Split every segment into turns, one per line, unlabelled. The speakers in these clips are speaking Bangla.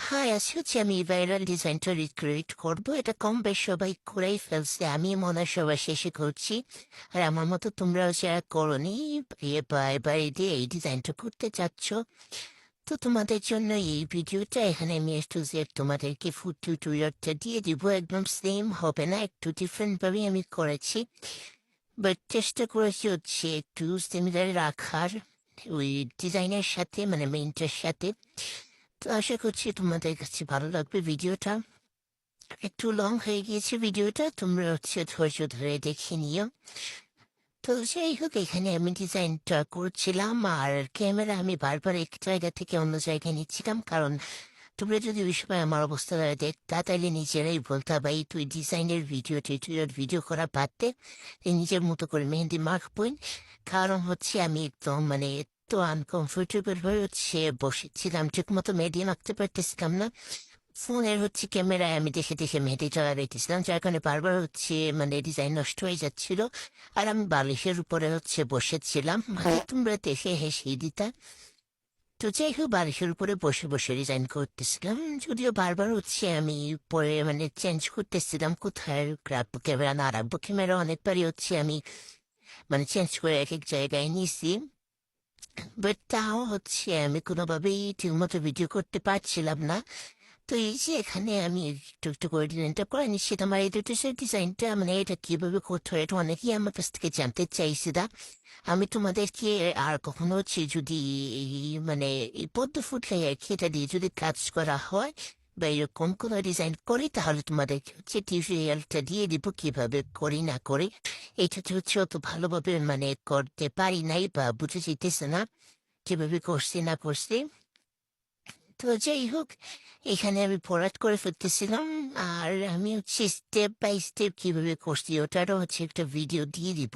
হ্যাঁ, হচ্ছে আমি ভাইরাল ডিজাইনটা রিক্রিয়েট করবো। এটা কম বেশ সবাই করেই ফেলছে। আমি মনে হয় সবার শেষে করছি। আর আমার মতো তোমরাও যারা করোনি, এবার এই ডিজাইনটা করতে চাচ্ছ, তো তোমাদের জন্য এই ভিডিওটা এখানে আমি একটু যে তোমাদেরকে ফুড টিউটোরিয়ালটা দিয়ে দিব। একদম সেম হবে না, একটু ডিফারেন্ট ভাবে আমি করেছি, বাট চেষ্টা করেছি হচ্ছে একটু সিমিলার রাখার ওই ডিজাইনের সাথে, মানে মেইনটার সাথে। তো আশা করছি তোমাদের কাছে ভালো লাগবে ভিডিওটা। একটু লং হয়ে গিয়েছে ভিডিওটা, তোমরা হচ্ছে ধৈর্য ধরে দেখে নিও। তো যাই হোক, এখানে আমি ডিজাইনটা করছিলাম আর ক্যামেরা আমি বারবার এক জায়গা থেকে অন্য জায়গায় নিচ্ছিলাম, কারণ তোমরা যদি ওই সময় আমার অবস্থা দেখতা তাইলে নিজেরাই বলতা, ভাই তুই ডিজাইনের ভিডিও টিউটোরিয়াল ভিডিও করা বাদ দে, তুই নিজের মতো করে মেহেন্দি মাখবই। কারণ হচ্ছে আমি একদম মানে এত আনকমফোর্টেবল হয়ে হচ্ছে বসেছিলাম, ঠিক মতো মেহেন্দি মাখতে পারতেছিলাম না। ফোনের হচ্ছে ক্যামেরায় আমি দেখে দেখে মেহেদি চালাইতেছিলাম, যার কারণে বারবার হচ্ছে মানে ডিজাইন নষ্ট হয়ে যাচ্ছিল। আর আমি বালিশের উপরে হচ্ছে বসেছিলাম, মানে তোমরা দেখে হেসেই দিতা। তো যাই হোক, বালিশের উপরে বসে বসে ডিজাইন করতেছিলাম, যদিও বারবার হচ্ছে আমি পরে মানে চেঞ্জ করতেছিলাম কোথায় রাখবো ক্যামেরা না রাখবো। ক্যামেরা অনেকবারই হচ্ছে আমি মানে চেঞ্জ করে এক এক জায়গায় নিছি, বাট তাও হচ্ছে আমি কোনোভাবেই ঠিক মতো ভিডিও করতে পারছিলাম না। তো এই যে এখানে আমি একটু একটু করে ডিজাইনটা করে নিচ্ছি। আমার এই দুটো ডিজাইনটা মানে এটা কিভাবে করতে হয় এটা অনেকেই আমার কাছ থেকে জানতে চাইছে। আমি তোমাদেরকে আর কখনো হচ্ছে যদি এই মানে এই পদ্ম ফুটলাই আর কি এটা দিয়ে যদি কাজ করা হয় বা এরকম কোনো ডিজাইন করি, তাহলে তোমাদেরকে হচ্ছে টিউটোরিয়ালটা দিয়ে দিব কিভাবে করি না করি। এইটাতে হচ্ছে অত ভালোভাবে মানে করতে পারি নাই বা বুঝে যেতেছে না কিভাবে করছি না করছি। তো যাই হোক, এখানে আমি ভরাট করে ফেলতেছিলাম। আর আমি হচ্ছে স্টেপ বাই স্টেপ কিভাবে করছি ওটারও হচ্ছে একটা ভিডিও দিয়ে দিব,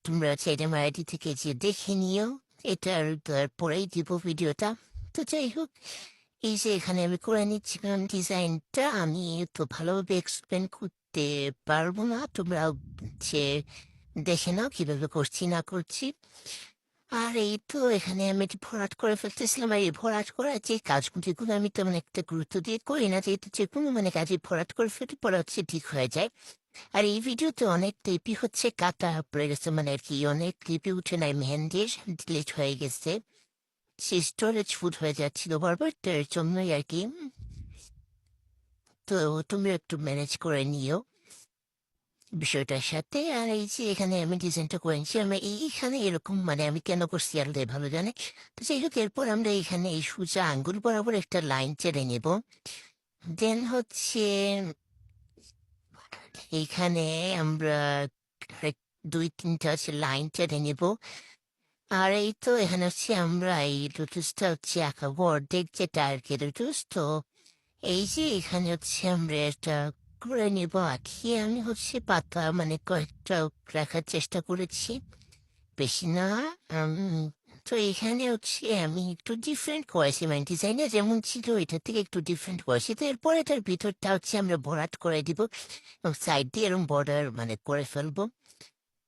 তোমরা চাইলে আমার আইডি থেকে যে দেখে নিও। এটার তারপরেই দিব ভিডিওটা। তো যাই হোক, এই যে এখানে আমি করে নিচ্ছিলাম ডিজাইনটা, আমি তো ভালোভাবে এক্সপ্লেন করতে পারবো না, তোমরা হচ্ছে দেখে নাও কিভাবে করছি না করছি। আর এই তো এখানে আমি একটু ভরাট করে ফেলতেছিলাম। আর এই ভরাট করার যে কাজগুলো আমি তেমন একটা গুরুত্ব দিয়ে করি না, যেহেতু যে কোনো মানে কাজে ভরাট করে ফেলে পরে হচ্ছে ঠিক হয়ে যায়। আর এই ভিডিওতে অনেক ক্লিপই হচ্ছে কাটা পড়ে গেছে, মানে আর কি অনেক ক্লিপই উঠে নাই, মেহেন্দির ডিলিট হয়ে গেছে, সে স্টোরেজ ফুল হয়ে যাচ্ছিল বারবার, তো এর জন্যই আর কি। তো তুমি একটু ম্যানেজ করে নিও বিষয়টার সাথে। আর এই যে এখানে আমি ডিজাইনটা করেছি, আমি এইখানে এরকম মানে আমি কেন করছি আল্লাহ ভালো জানে। তো যাই হোক, এরপর আমরা এখানে এই সোজা আঙ্গুল বরাবর একটা লাইন টেনে নেব। দেন হচ্ছে এইখানে আমরা এক দুই তিনটা হচ্ছে লাইন টেনে নেব। আর এই তো এখানে হচ্ছে আমরা এই লুটুসটা হচ্ছে আঁকাবো অর্ধেক, যেটা আর কি লুটুস। তো এই যে এখানে হচ্ছে আমরা এটা করে নিব আঁকি। আমি হচ্ছে পাতা মানে কয়েকটা রাখার চেষ্টা করেছি, বেশি না। তো এখানে হচ্ছে আমি একটু ডিফারেন্ট করেছি, মানে ডিজাইনে যেমন ছিল এটার থেকে একটু ডিফারেন্ট করেছি। তো এরপর এটার ভিতরটা হচ্ছে আমরা ভরাট করে দিব এবং সাইড দিয়ে এরকম বর্ডার মানে করে ফেলবো।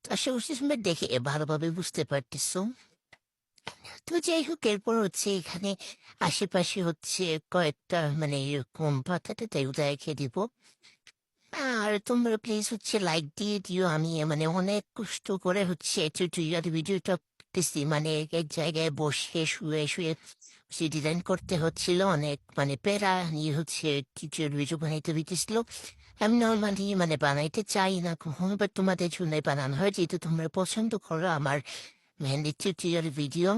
তো আশা করছি তোমরা দেখে ভালোভাবে বুঝতে পারতেছো। তো যাই হোক, এরপর হচ্ছে এখানে আশেপাশে হচ্ছে কয়েকটা মানে এরকম পাতাটা উদয় রেখে দিব। আর তোমরা প্লিজ হচ্ছে লাইক দিয়ে দিও। আমি মানে অনেক কষ্ট করে হচ্ছে টিউটোরিয়াল ভিডিওটা করতেছি, মানে এক জায়গায় বসে শুয়ে শুয়ে সে ডিজাইন করতে হচ্ছিল, অনেক মানে প্যারা নিয়ে হচ্ছে টিউটোরিয়াল ভিডিও বানাইতে হইতেছিল। আমি নর্মালি মানে বানাইতে চাই না কখনো, বাট তোমাদের জন্য বানানো হয়, যেহেতু তোমরা পছন্দ করো আমার মেহেন্দি টিউটোরিয়াল ভিডিও।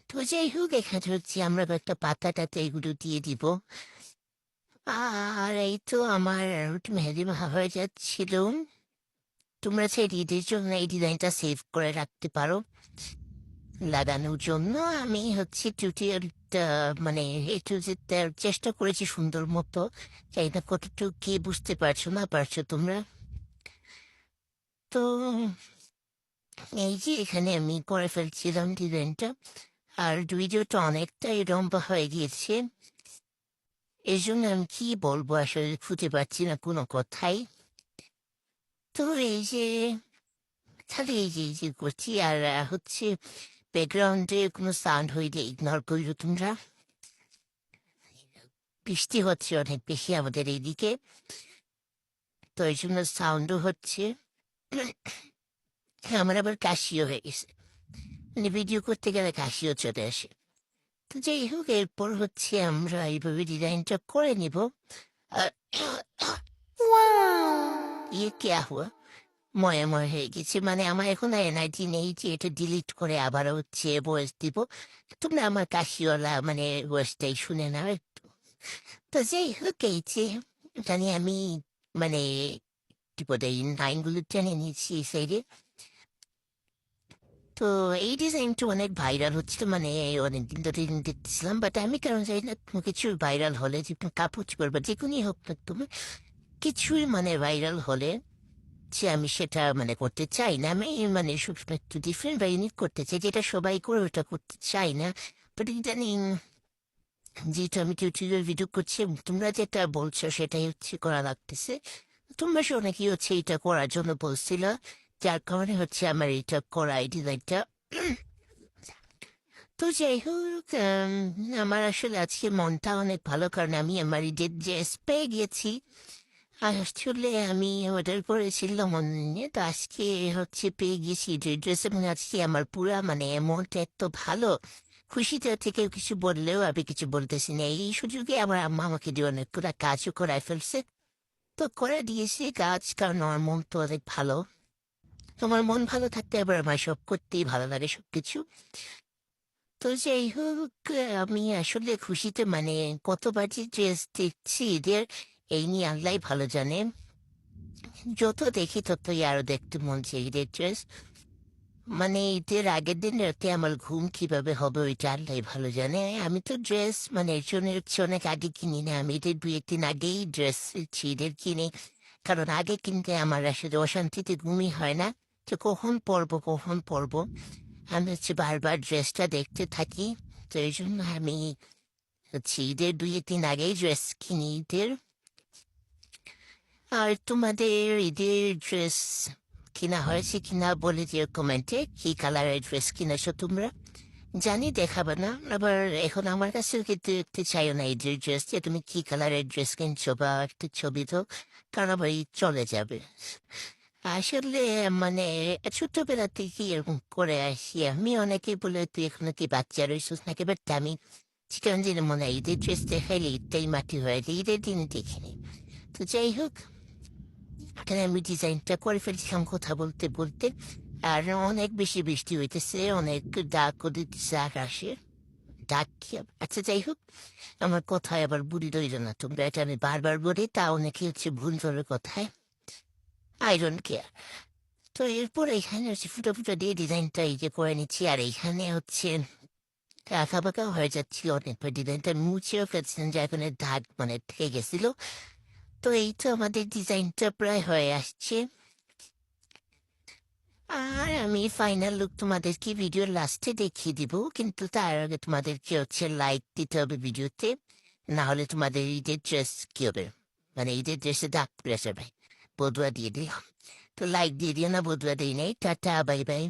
তো যাই হোক, এখানে হচ্ছে আমরা কয়েকটা পাতা টাতা এগুলো দিয়ে দিব। আর এই তো আমার মেহেদি মাখা হয়ে যাচ্ছিল। তোমরা সেই ঈদের জন্য এই ডিজাইনটা সেভ করে রাখতে পারো লাগানোর জন্য। আমি হচ্ছে টিউটোরিয়ালটা মানে একটু যেতে চেষ্টা করেছি সুন্দর মতো, চাই না কতটুকু কি বুঝতে পারছো না পারছো তোমরা। তো এই যে এখানে আমি করে ফেলছিলাম ডিজাইনটা। আর ভিডিওটা অনেকটাই লম্বা হয়ে গিয়েছে, এই জন্য আমি কি বলবো আসলে খুঁজে পাচ্ছি না কোনো কথাই। তো এই যে খালি এই যে করছি আর হচ্ছে ব্যাকগ্রাউন্ডে কোনো সাউন্ড হইলে ইগনোর করিও তোমরা। বৃষ্টি হচ্ছে অনেক বেশি আমাদের এইদিকে। তো এই জন্য সাউন্ডও হচ্ছে। আমার আবার কাশিও হয়ে গেছে, মানে ভিডিও করতে গেলে কাশিও চলে আসে। তো যাই হোক, এরপর হচ্ছে আমরা এইভাবে ডিজাইনটা করে নিব। ইয়ে কে হুয়া ময় হয়ে গেছে, মানে আমার এখন এনার্জি নেই যে এটা ডিলিট করে আবার হচ্ছে ভয়েস দিব। তোমরা আমার কাশিওয়ালা মানে ভয়েসটাই শুনে নাও একটু। তো যাই হোক, এই যে জানি আমি মানে কি বলে এই লাইনগুলো টেনে নিয়েছি এই সাইডে। তো এই ডিজাইনটা অনেক ভাইরাল হচ্ছিল, মানে অনেকদিন ধরে দেখতেছিলাম, বাট আমি কারণ জানি না কোনো কিছু ভাইরাল হলে যে কোনো কাপড় চোপড় বা যে কোনোই হোক না তুমি কিছুই মানে ভাইরাল হলে যে আমি সেটা মানে করতে চাই না। আমি মানে সবসময় একটু ডিফারেন্ট বা ইউনিক করতে চাই, যেটা সবাই করে ওটা করতে চাই না। বাট ইদানিং যেহেতু আমি টিউটোরিয়াল ভিডিও করছি এবং তোমরা যেটা বলছো সেটাই হচ্ছে করা লাগতেছে। তোমরা সে অনেকেই হচ্ছে এটা করার জন্য বলছিল, যার কারণে হচ্ছে আমার এটা করা এই ডিজাইনটা। তো যাই হোক, আমার আসলে আজকে মনটা অনেক ভালো, কারণ আমি আমার ঈদের ড্রেস পেয়ে গেছি। আর আসলে আমি অর্ডার করেছিলাম অনলাইনে, তো আজকে হচ্ছে পেয়ে গেছি ঈদের ড্রেস, এবং আজকে আমার পুরা মানে মনটা এত ভালো, খুশিতে থেকে কিছু বললেও আমি কিছু বলতেছি না। এই সুযোগে আমার আম্মা আমাকে দিয়ে অনেক পুরা কাজও করায় ফেলছে। তো করে দিয়েছি কাজ, কারণ আমার মন তো অনেক ভালো। তোমার মন ভালো থাকতে আবার আমার সব করতেই ভালো লাগে সবকিছু। তো যাই হোক, আমি আসলে খুশিতে মানে কতবার যে ড্রেস দেখছি ঈদের, এই নিয়ে আল্লাহ ভালো জানে। যত দেখি ততই আরো দেখতে মন চাই ঈদের ড্রেস। মানে ঈদের আগের দিন রাতে আমার ঘুম কিভাবে হবে ওইটা আল্লাহ ভালো জানে। আমি তো ড্রেস মানে এর জন্য হচ্ছে অনেক আগে কিনি না, আমি ঈদের 2-1 দিন আগেই ড্রেস ঈদের কিনি। কারণ আগে কিনতে আমার আসলে অশান্তিতে ঘুমই হয় না, তো কখন পরবো কখন পরবো, আমি হচ্ছে বারবার ড্রেসটা দেখতে থাকি। তো এই জন্য আমি হচ্ছে ঈদের 2-1 দিন আগেই ড্রেস কিনি ঈদের। আর তোমাদের ঈদের ড্রেস কিনা হয়েছে কিনা বলে দিও কমেন্টে, কি কালারের ড্রেস কিনেছো তোমরা। জানি দেখাবে না, আবার এখন আমার কাছেও কিন্তু দেখতে চাইও না ঈদের ড্রেস, যে তুমি কি কালারের ড্রেস কিনছো বা একটু ছবি তো, কারণ আবার ঈদ চলে যাবে। আসলে মানে ছোটবেলা থেকে এরকম করে আসি আমি, অনেকেই বলে তুই এখনো কি বাচ্চা রয়েছিস নাকি, বাট আমি চিকেন দিন মনে হয় ঈদের ড্রেস দেখাইলে ঈদটাই মাটি হয়ে যায়, ঈদের দিন দেখিনি। তো যাই হোক, এখানে আমি ডিজাইনটা করে ফেলছিলাম কথা বলতে বলতে। আর অনেক বেশি বৃষ্টি হইতেছে, অনেক ডাক দিতেছে আকাশে। ডাক কি আচ্ছা যাই হোক, আমার কথায় আবার বুড়ি রইল না, তোমরা এটা আমি বারবার বলি, তা অনেকে হচ্ছে ভুল ধরে কথায়। I don't care. তো এরপর এখানে হচ্ছে ফুটো ফুটো দিয়ে ডিজাইনটা এই যে করে নিচ্ছি, আর এইখানে হচ্ছে আঁকা বাঁকা হয়ে যাচ্ছিল অনেকবার, ডিজাইনটা মুছেও ফেলছিলেন যে এখন দাগ মানে থেকে গেছিল। তো এই তো আমাদের ডিজাইনটা প্রায় হয়ে আসছে। আর আমি ফাইনাল লুক তোমাদেরকে ভিডিওর লাস্টে দেখিয়ে দিব, কিন্তু তার আগে তোমাদেরকে হচ্ছে লাইক দিতে হবে ভিডিওতে, না হলে তোমাদের ঈদের ড্রেস কি হবে, মানে ঈদের ড্রেসে দাগ পড়ে যাবে। বদুয়া দিয়ে দিও। তো লাইক দিয়ে দিও না, বদুয়া দিই নেই। Tata, bye bye.